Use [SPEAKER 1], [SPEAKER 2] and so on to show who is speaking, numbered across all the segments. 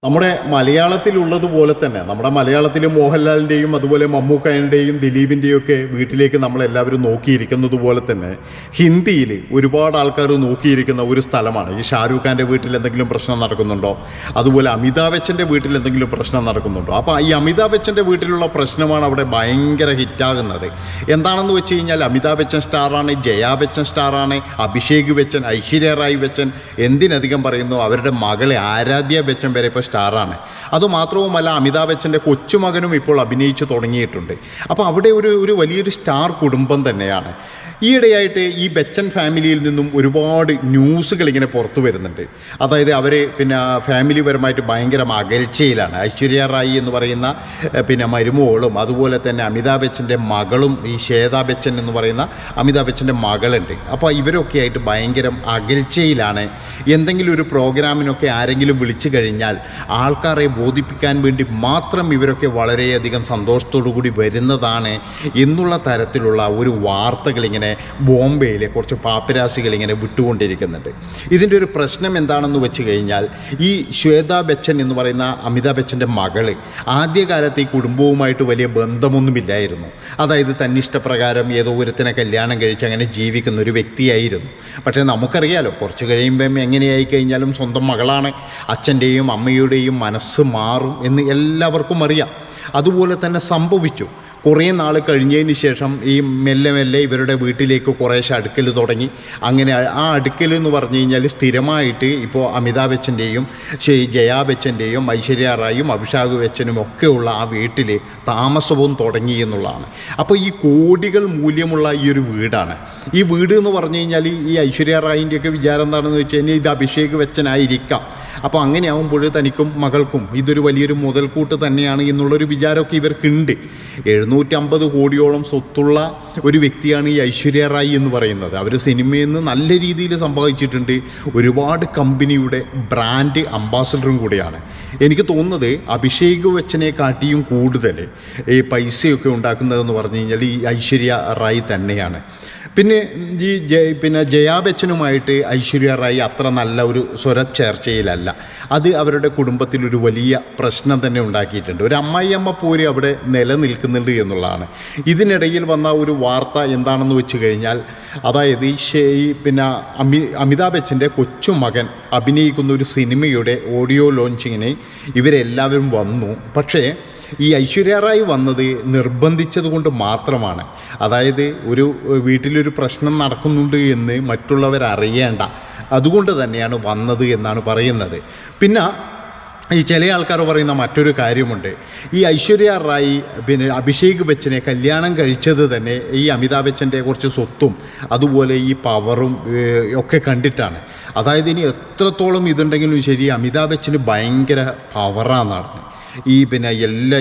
[SPEAKER 1] നമ്മുടെ മലയാളത്തിലുള്ളതുപോലെ തന്നെ നമ്മുടെ മലയാളത്തിൽ മോഹൻലാലിൻ്റെയും അതുപോലെ മമ്മൂക്കയുടെയും ദിലീപിൻ്റെയും ഒക്കെ വീട്ടിലേക്ക് നമ്മളെല്ലാവരും നോക്കിയിരിക്കുന്നത് പോലെ തന്നെ ഹിന്ദിയിൽ ഒരുപാട് ആൾക്കാർ നോക്കിയിരിക്കുന്ന ഒരു സ്ഥലമാണ് ഈ ഷാരൂഖ് ഖാൻ്റെ വീട്ടിൽ എന്തെങ്കിലും പ്രശ്നം നടക്കുന്നുണ്ടോ, അതുപോലെ അമിതാഭ് ബച്ചൻ്റെ വീട്ടിൽ എന്തെങ്കിലും പ്രശ്നം നടക്കുന്നുണ്ടോ. അപ്പോൾ ഈ അമിതാഭ് ബച്ചൻ്റെ വീട്ടിലുള്ള പ്രശ്നമാണ് അവിടെ ഭയങ്കര ഹിറ്റാകുന്നത്. എന്താണെന്ന് വെച്ച് കഴിഞ്ഞാൽ അമിതാഭ് ബച്ചൻ സ്റ്റാറാണ്, ജയാ ബച്ചൻ സ്റ്റാറാണ്, അഭിഷേക് ബച്ചൻ, ഐശ്വര്യ റായ് ബച്ചൻ, എന്തിനധികം പറയുന്നു അവരുടെ മകളെ ആരാധ്യ ബച്ചൻ വരെ ഇപ്പോൾ സ്റ്റാറാണ്. അതുമാത്രവുമല്ല അമിതാഭ് ബച്ചൻ്റെ കൊച്ചുമകനും ഇപ്പോൾ അഭിനയിച്ചു തുടങ്ങിയിട്ടുണ്ട്. അപ്പോൾ അവിടെ ഒരു വലിയൊരു സ്റ്റാർ കുടുംബം തന്നെയാണ്. ഈയിടെയായിട്ട് ഈ ബച്ചൻ ഫാമിലിയിൽ നിന്നും ഒരുപാട് ന്യൂസുകൾ ഇങ്ങനെ പുറത്തു വരുന്നുണ്ട്. അതായത് അവർ ഫാമിലിപരമായിട്ട് ഭയങ്കര അകൽച്ചയിലാണ്. ഐശ്വര്യ റായി എന്ന് പറയുന്ന മരുമോളും അതുപോലെ തന്നെ അമിതാഭ് ബച്ചൻ്റെ മകളും ഈ ശ്വേതാ ബച്ചൻ എന്ന് പറയുന്ന അമിതാഭ് ബച്ചൻ്റെ മകളുണ്ട്. അപ്പോൾ ഇവരൊക്കെ ആയിട്ട് ഭയങ്കര അകൽച്ചയിലാണ്. എന്തെങ്കിലും ഒരു പ്രോഗ്രാമിനൊക്കെ ആരെങ്കിലും വിളിച്ചു കഴിഞ്ഞാൽ ആൾക്കാരെ ബോധിപ്പിക്കാൻ വേണ്ടി മാത്രം ഇവരൊക്കെ വളരെയധികം സന്തോഷത്തോടു കൂടി വരുന്നതാണ് എന്നുള്ള തരത്തിലുള്ള ഒരു വാർത്തകൾ ഇങ്ങനെ ബോംബെയിലെ കുറച്ച് പാപ്പരാസികൾ ഇങ്ങനെ വിട്ടുകൊണ്ടിരിക്കുന്നുണ്ട്. ഇതിൻ്റെ ഒരു പ്രശ്നം എന്താണെന്ന് വെച്ച് കഴിഞ്ഞാൽ ഈ ശ്വേതാ ബച്ചൻ എന്ന് പറയുന്ന അമിതാഭ് ബച്ചൻ്റെ മകള് ആദ്യകാലത്ത് ഈ കുടുംബവുമായിട്ട് വലിയ ബന്ധമൊന്നുമില്ലായിരുന്നു. അതായത് തന്നിഷ്ടപ്രകാരം ഏതോ ഒരുത്തിനെ കല്യാണം കഴിച്ച് അങ്ങനെ ജീവിക്കുന്ന ഒരു വ്യക്തിയായിരുന്നു. പക്ഷേ നമുക്കറിയാലോ, കുറച്ച് കഴിയുമ്പം എങ്ങനെയായി കഴിഞ്ഞാലും സ്വന്തം മകളാണ്, അച്ഛൻ്റെയും അമ്മയുടെയും മനസ്സ് മാറും എന്ന് എല്ലാവർക്കും അറിയാം. അതുപോലെ തന്നെ സംഭവിച്ചു. കുറേ നാൾ കഴിഞ്ഞതിന് ശേഷം ഈ മെല്ലെ മെല്ലെ ഇവരുടെ വീട്ടിലേക്ക് കുറേശ്ശെ അടുക്കൽ തുടങ്ങി. അങ്ങനെ ആ അടുക്കൽ എന്ന് പറഞ്ഞു കഴിഞ്ഞാൽ സ്ഥിരമായിട്ട് ഇപ്പോൾ അമിതാഭ് ബച്ചൻ്റെയും ജയാ ബച്ചൻ്റെയും ഐശ്വര്യ റായും അഭിഷേക് ബച്ചനും ഒക്കെയുള്ള ആ വീട്ടിൽ താമസവും തുടങ്ങി എന്നുള്ളതാണ്. അപ്പോൾ ഈ കോടികൾ മൂല്യമുള്ള ഈ ഒരു വീടാണ്. ഈ വീട് എന്ന് പറഞ്ഞു കഴിഞ്ഞാൽ ഈ ഐശ്വര്യ റായിൻ്റെയൊക്കെ വിചാരം എന്താണെന്ന് വെച്ച് കഴിഞ്ഞാൽ ഇത് അഭിഷേക് ബച്ചനായിരിക്കാം. അപ്പോൾ അങ്ങനെ ആകുമ്പോൾ തനിക്കും മകൾക്കും ഇതൊരു വലിയൊരു മുതൽക്കൂട്ട് തന്നെയാണ് എന്നുള്ളൊരു വിചാരമൊക്കെ ഇവർക്കുണ്ട്. 750 കോടിയോളം സ്വത്തുള്ള ഒരു വ്യക്തിയാണ് ഈ ഐശ്വര്യ റായി എന്ന് പറയുന്നത്. അവർ സിനിമയിൽ നിന്ന് നല്ല രീതിയിൽ സമ്പാദിച്ചിട്ടുണ്ട്. ഒരുപാട് കമ്പനിയുടെ ബ്രാൻഡ് അംബാസഡറും കൂടിയാണ്. എനിക്ക് തോന്നുന്നത് അഭിഷേക് ബച്ചനെ കാട്ടിയും കൂടുതൽ ഈ പൈസയൊക്കെ ഉണ്ടാക്കുന്നതെന്ന് പറഞ്ഞു കഴിഞ്ഞാൽ ഈ ഐശ്വര്യ റായി തന്നെയാണ്. പിന്നെ ഈ ജയാ ബച്ചനുമായിട്ട് ഐശ്വര്യ റായി അത്ര നല്ല ഒരു സ്വരച്ചേർച്ചയിലല്ല. അത് അവരുടെ കുടുംബത്തിലൊരു വലിയ പ്രശ്നം തന്നെ ഉണ്ടാക്കിയിട്ടുണ്ട്. ഒരു അമ്മായിയമ്മ പോര് അവിടെ നിലനിൽക്കുന്നുണ്ട് എന്നുള്ളതാണ്. ഇതിനിടയിൽ വന്ന ഒരു വാർത്ത എന്താണെന്ന് വെച്ച് കഴിഞ്ഞാൽ, അതായത് അമിതാഭ് ബച്ചൻ്റെ കൊച്ചുമകൻ അഭിനയിക്കുന്ന ഒരു സിനിമയുടെ ഓഡിയോ ലോഞ്ചിങ്ങിന് ഇവരെല്ലാവരും വന്നു. പക്ഷേ ഈ ഐശ്വര്യ റായി വന്നത് നിർബന്ധിച്ചത് കൊണ്ട് മാത്രമാണ്. അതായത് ഒരു വീട്ടിലൊരു പ്രശ്നം നടക്കുന്നുണ്ട് എന്ന് മറ്റുള്ളവരറിയേണ്ട, അതുകൊണ്ട് തന്നെയാണ് വന്നത് എന്നാണ് പറയുന്നത്. പിന്നെ ഈ ചില ആൾക്കാർ പറയുന്ന മറ്റൊരു കാര്യമുണ്ട്. ഈ ഐശ്വര്യ റായി അഭിഷേക് ബച്ചനെ കല്യാണം കഴിച്ചത് തന്നെ ഈ അമിതാഭ് ബച്ചൻ്റെ കുറച്ച് സ്വത്തും അതുപോലെ ഈ പവറും ഒക്കെ കണ്ടിട്ടാണ്. അതായത് ഇനി എത്രത്തോളം ഇതുണ്ടെങ്കിലും ശരി, അമിതാഭ് ബച്ചന് ഭയങ്കര പവറാണെന്നാണ്. ഈ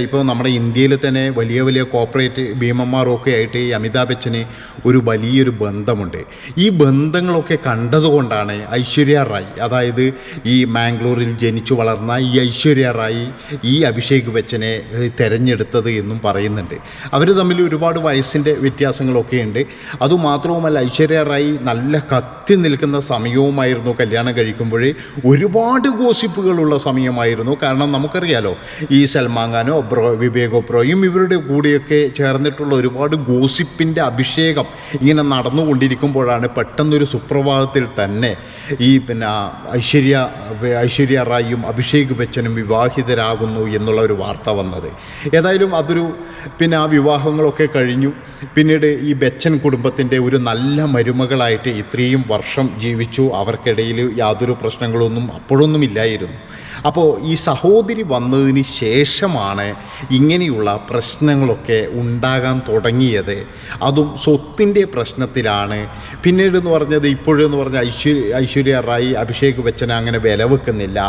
[SPEAKER 1] ഇപ്പോൾ നമ്മുടെ ഇന്ത്യയിൽ തന്നെ വലിയ വലിയ കോർപ്പറേറ്റ് ഭീമന്മാരൊക്കെ ആയിട്ട് ഈ അമിതാഭ് ബച്ചന് ഒരു വലിയൊരു ബന്ധമുണ്ട്. ഈ ബന്ധങ്ങളൊക്കെ കണ്ടതുകൊണ്ടാണ് ഐശ്വര്യ റായി, അതായത് ഈ മാംഗ്ലൂരിൽ ജനിച്ചു വളർന്ന ഈ ഐശ്വര്യ റായി ഈ അഭിഷേക് ബച്ചനെ തിരഞ്ഞെടുത്തത് എന്നും പറയുന്നുണ്ട്. അവർ തമ്മിൽ ഒരുപാട് വയസ്സിൻ്റെ വ്യത്യാസങ്ങളൊക്കെ ഉണ്ട്. അതുമാത്രവുമല്ല, ഐശ്വര്യ റായി നല്ല കത്തി നിൽക്കുന്ന സമയവുമായിരുന്നു കല്യാണം കഴിക്കുമ്പോൾ. ഒരുപാട് ഗോസിപ്പുകളുള്ള സമയമായിരുന്നു. കാരണം നമുക്കറിയാലോ, ഈ സൽമാൻ ഖാനോ വിവേക് ഒബ്രോയും ഇവരുടെ കൂടെയൊക്കെ ചേർന്നിട്ടുള്ള ഒരുപാട് ഗോസിപ്പിൻ്റെ അഭിഷേകം ഇങ്ങനെ നടന്നുകൊണ്ടിരിക്കുമ്പോഴാണ് പെട്ടെന്നൊരു സുപ്രഭാതത്തിൽ തന്നെ ഈ ഐശ്വര്യ റായിയും അഭിഷേക് ബച്ചനും വിവാഹിതരാകുന്നു എന്നുള്ള ഒരു വാർത്ത വന്നത്. ഏതായാലും അതൊരു ആ വിവാഹങ്ങളൊക്കെ കഴിഞ്ഞു. പിന്നീട് ഈ ബച്ചൻ കുടുംബത്തിൻ്റെ ഒരു നല്ല മരുമകളായിട്ട് ഇത്രയും വർഷം ജീവിച്ചു. അവർക്കിടയിൽ യാതൊരു പ്രശ്നങ്ങളൊന്നും അപ്പോഴൊന്നും ഇല്ലായിരുന്നു. അപ്പോൾ ഈ സഹോദരി വന്നതിന് ശേഷമാണ് ഇങ്ങനെയുള്ള പ്രശ്നങ്ങളൊക്കെ ഉണ്ടാകാൻ തുടങ്ങിയത്. അതും സ്വത്തിൻ്റെ പ്രശ്നത്തിലാണ്. പിന്നീട് എന്ന് പറഞ്ഞത് ഇപ്പോഴെന്ന് പറഞ്ഞാൽ ഐശ്വര്യ റായി അഭിഷേക് ബച്ചനെ അങ്ങനെ വില വെക്കുന്നില്ല,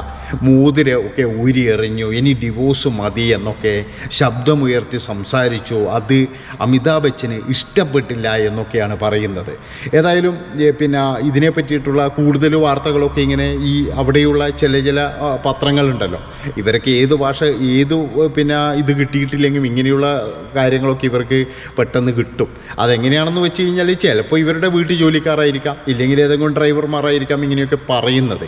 [SPEAKER 1] മോതിരം ഒക്കെ ഊരിയെറിഞ്ഞു, ഇനി ഡിവോഴ്സ് മതി എന്നൊക്കെ ശബ്ദമുയർത്തി സംസാരിച്ചു. അത് അമിതാഭ് ബച്ചന് ഇഷ്ടപ്പെട്ടില്ല എന്നൊക്കെയാണ് പറയുന്നത്. ഏതായാലും ഇതിനെ പറ്റിയിട്ടുള്ള കൂടുതൽ വാർത്തകളൊക്കെ ഇങ്ങനെ ഈ അവിടെയുള്ള ചില പത്രങ്ങളുണ്ടല്ലോ, ഇവരൊക്കെ ഏത് ഭാഷ പിന്നെ ഇത് കിട്ടിയിട്ടില്ലെങ്കിലും ഇങ്ങനെയുള്ള കാര്യങ്ങളൊക്കെ ഇവർക്ക് പെട്ടെന്ന് കിട്ടും. അതെങ്ങനെയാണെന്ന് വെച്ച് കഴിഞ്ഞാൽ ചിലപ്പോൾ ഇവരുടെ വീട്ടിൽ ജോലിക്കാരായിരിക്കാം, ഇല്ലെങ്കിൽ ഏതെങ്കിലും ഡ്രൈവർമാരായിരിക്കാം ഇങ്ങനെയൊക്കെ പറയുന്നത്.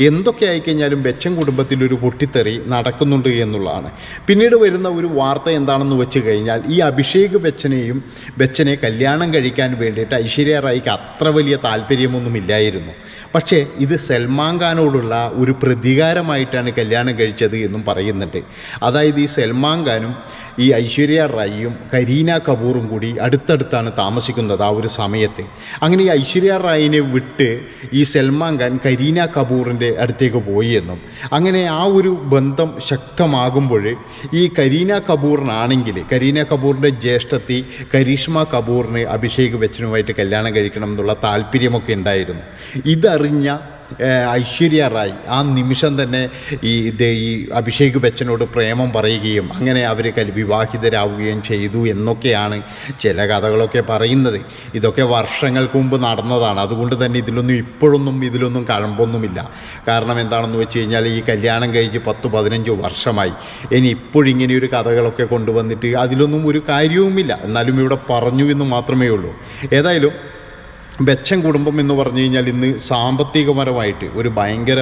[SPEAKER 1] എന്തൊക്കെ ആയിക്കഴിഞ്ഞാലും ബച്ചൻ കുടുംബത്തിലൊരു പൊട്ടിത്തെറി നടക്കുന്നുണ്ട് എന്നുള്ളതാണ്. പിന്നീട് വരുന്ന ഒരു വാർത്ത എന്താണെന്ന് വെച്ച് കഴിഞ്ഞാൽ, ഈ അഭിഷേക് ബച്ചനെ കല്യാണം കഴിക്കാൻ വേണ്ടിയിട്ട് ഐശ്വര്യ റായിക്ക് അത്ര വലിയ താല്പര്യമൊന്നുമില്ലായിരുന്നു. പക്ഷേ ഇത് സൽമാൻ ഖാനോടുള്ള ഒരു പ്രതികാരമായിട്ടാണ് കല്യാണം കഴിച്ചത് എന്നും പറയുന്നുണ്ട്. അതായത് ഈ സൽമാൻ ഖാനും ഈ ഐശ്വര്യ റായിയും കരീന കപൂറും കൂടി അടുത്തടുത്താണ് താമസിക്കുന്നത് ആ ഒരു സമയത്ത്. അങ്ങനെ ഈ ഐശ്വര്യ റായിനെ വിട്ട് ഈ സൽമാൻ ഖാൻ കരീന കപൂറിൻ്റെ അടുത്തേക്ക് പോയി എന്നും, അങ്ങനെ ആ ഒരു ബന്ധം ശക്തമാകുമ്പോൾ ഈ കരീന കപൂറിൻ്റെ ജ്യേഷ്ഠത്തി കരിഷ്മ കപൂറിന് അഭിഷേക് ബച്ചനുമായിട്ട് കല്യാണം കഴിക്കണം എന്നുള്ള താല്പര്യമൊക്കെ ഉണ്ടായിരുന്നു. ഇതറിഞ്ഞ ഐശ്വര്യ റായ് ആ നിമിഷം തന്നെ ഈ അഭിഷേക് ബച്ചനോട് പ്രേമം പറയുകയും അങ്ങനെ അവർ വിവാഹിതരാവുകയും ചെയ്തു എന്നൊക്കെയാണ് ചില കഥകളൊക്കെ പറയുന്നത്. ഇതൊക്കെ വർഷങ്ങൾക്ക് മുമ്പ് നടന്നതാണ്. അതുകൊണ്ട് തന്നെ ഇതിലൊന്നും കഴമ്പൊന്നുമില്ല. കാരണം എന്താണെന്ന് വെച്ച് കഴിഞ്ഞാൽ ഈ കല്യാണം കഴിച്ച് 10-15 വർഷമായി. ഇനി ഇപ്പോഴിങ്ങനെയൊരു കഥകളൊക്കെ കൊണ്ടുവന്നിട്ട് അതിലൊന്നും ഒരു കാര്യവുമില്ല. എന്നാലും ഇവിടെ പറഞ്ഞു എന്ന് മാത്രമേ ഉള്ളൂ. ഏതായാലും ബച്ചൻ കുടുംബം എന്ന് പറഞ്ഞു കഴിഞ്ഞാൽ ഇന്ന് സാമ്പത്തികപരമായിട്ട് ഒരു ഭയങ്കര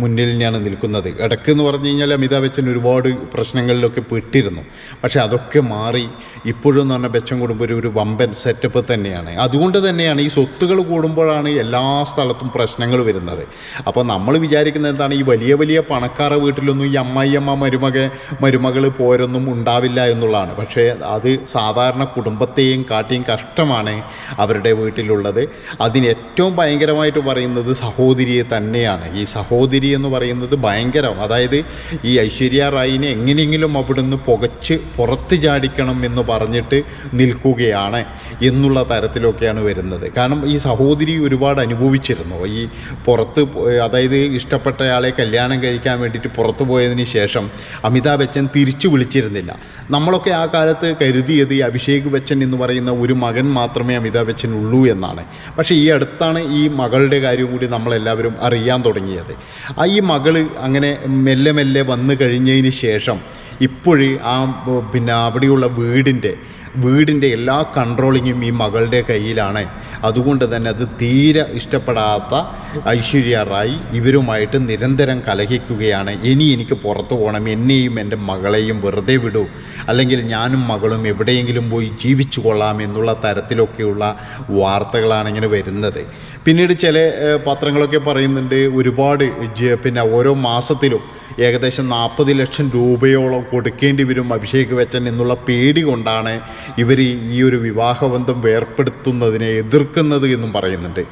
[SPEAKER 1] മുന്നിൽ തന്നെയാണ് നിൽക്കുന്നത്. ഇടയ്ക്കെന്ന് പറഞ്ഞു കഴിഞ്ഞാൽ അമിതാഭ് ബച്ചൻ ഒരുപാട് പ്രശ്നങ്ങളിലൊക്കെ പെട്ടിരുന്നു. പക്ഷേ അതൊക്കെ മാറി ഇപ്പോഴും എന്ന് പറഞ്ഞാൽ ബച്ചൻ കുടുംബം ഒരു വമ്പൻ സെറ്റപ്പ് തന്നെയാണ്. അതുകൊണ്ട് തന്നെയാണ് ഈ സ്വത്തുകൾ കൂടുമ്പോഴാണ് എല്ലാ സ്ഥലത്തും പ്രശ്നങ്ങൾ വരുന്നത്. അപ്പോൾ നമ്മൾ വിചാരിക്കുന്നത് എന്താണ്, ഈ വലിയ വലിയ പണക്കാര വീട്ടിലൊന്നും ഈ അമ്മായിയമ്മ മരുമകൾ പോരൊന്നും ഉണ്ടാവില്ല എന്നുള്ളതാണ്. പക്ഷേ അത് സാധാരണ കുടുംബത്തെയും കാട്ടിയും കഷ്ടമാണ് അവരുടെ വീട്ടിലുള്ളത്. അതിന് ഏറ്റവും ഭയങ്കരമായിട്ട് പറയുന്നത് സഹോദരിയെ തന്നെയാണ്. ഈ സഹോദരി എന്ന് പറയുന്നത് ഭയങ്കരം. അതായത് ഈ ഐശ്വര്യ റായിനെ എങ്ങനെയെങ്കിലും അവിടുന്ന് പുകച്ച് പുറത്ത് ചാടിക്കണം എന്ന് പറഞ്ഞിട്ട് നിൽക്കുകയാണ് എന്നുള്ള തരത്തിലൊക്കെയാണ് വരുന്നത്. കാരണം ഈ സഹോദരി ഒരുപാട് അനുഭവിച്ചിരുന്നു. ഈ പുറത്ത്, അതായത് ഇഷ്ടപ്പെട്ടയാളെ കല്യാണം കഴിക്കാൻ വേണ്ടിയിട്ട് പുറത്തു പോയതിന് ശേഷം അമിതാഭ് ബച്ചൻ തിരിച്ചു വിളിച്ചിരുന്നില്ല. നമ്മളൊക്കെ ആ കാലത്ത് കരുതിയത് ഈ അഭിഷേക് ബച്ചൻ എന്ന് പറയുന്ന ഒരു മകൻ മാത്രമേ അമിതാഭ് ബച്ചൻ ഉള്ളൂ എന്നാണ്. പക്ഷേ ഈ അടുത്താണ് ഈ മകളുടെ കാര്യം കൂടി നമ്മളെല്ലാവരും അറിയാൻ തുടങ്ങിയത്. ഈ മകള് അങ്ങനെ മെല്ലെ മെല്ലെ വന്നു കഴിഞ്ഞതിന് ശേഷം ഇപ്പോഴും അവിടെയുള്ള വീടിൻ്റെ എല്ലാ കൺട്രോളിങ്ങും ഈ മകളുടെ കയ്യിലാണ്. അതുകൊണ്ട് തന്നെ അത് തീരെ ഇഷ്ടപ്പെടാത്ത ഐശ്വര്യ റായ് ഇവരുമായിട്ട് നിരന്തരം കലഹിക്കുകയാണ്. ഇനി എനിക്ക് പുറത്തു പോകണം, എന്നെയും എൻ്റെ മകളെയും വെറുതെ വിടൂ, അല്ലെങ്കിൽ ഞാനും മകളും എവിടെയെങ്കിലും പോയി ജീവിച്ചു കൊള്ളാം എന്നുള്ള തരത്തിലൊക്കെയുള്ള വാർത്തകളാണ് ഇങ്ങനെ വരുന്നത്. പിന്നീട് ചില പത്രങ്ങളൊക്കെ പറയുന്നുണ്ട് ഒരുപാട് ഓരോ മാസത്തിലും ഏകദേശം 40 ലക്ഷം രൂപയോളം കൊടുക്കേണ്ടി വരും അഭിഷേക് ബച്ചൻ എന്നുള്ള പേടി കൊണ്ടാണ് ഇവർ ഈ ഒരു വിവാഹബന്ധം വേർപ്പെടുത്തുന്നതിനെ എതിർക്കുന്നത് എന്നും പറയുന്നുണ്ട്.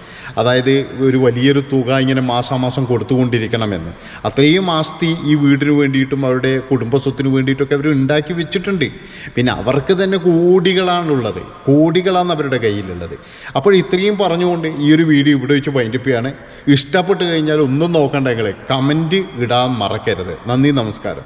[SPEAKER 1] അതായത് ഒരു വലിയൊരു തുക ഇങ്ങനെ മാസാമാസം കൊടുത്തുകൊണ്ടിരിക്കണമെന്ന്. അത്രയും ആസ്തി ഈ വീടിന് വേണ്ടിയിട്ടും അവരുടെ കുടുംബസ്വത്തിന് വേണ്ടിയിട്ടൊക്കെ അവർ ഉണ്ടാക്കി വെച്ചിട്ടുണ്ട്. പിന്നെ അവർക്ക് തന്നെ കോടികളാണ് അവരുടെ കയ്യിലുള്ളത്. അപ്പോൾ ഇത്രയും പറഞ്ഞുകൊണ്ട് ഈ ഒരു വീഡിയോ ഇവിടെ വെച്ച് വൈൻഡപ്പ് ചെയ്യാണ്. ഇഷ്ടപ്പെട്ട് കഴിഞ്ഞാൽ ഒന്നും നോക്കണ്ട, നിങ്ങൾ കമൻറ്റ് ഇടാൻ മറക്കരുത്. നന്ദി, നമസ്കാരം.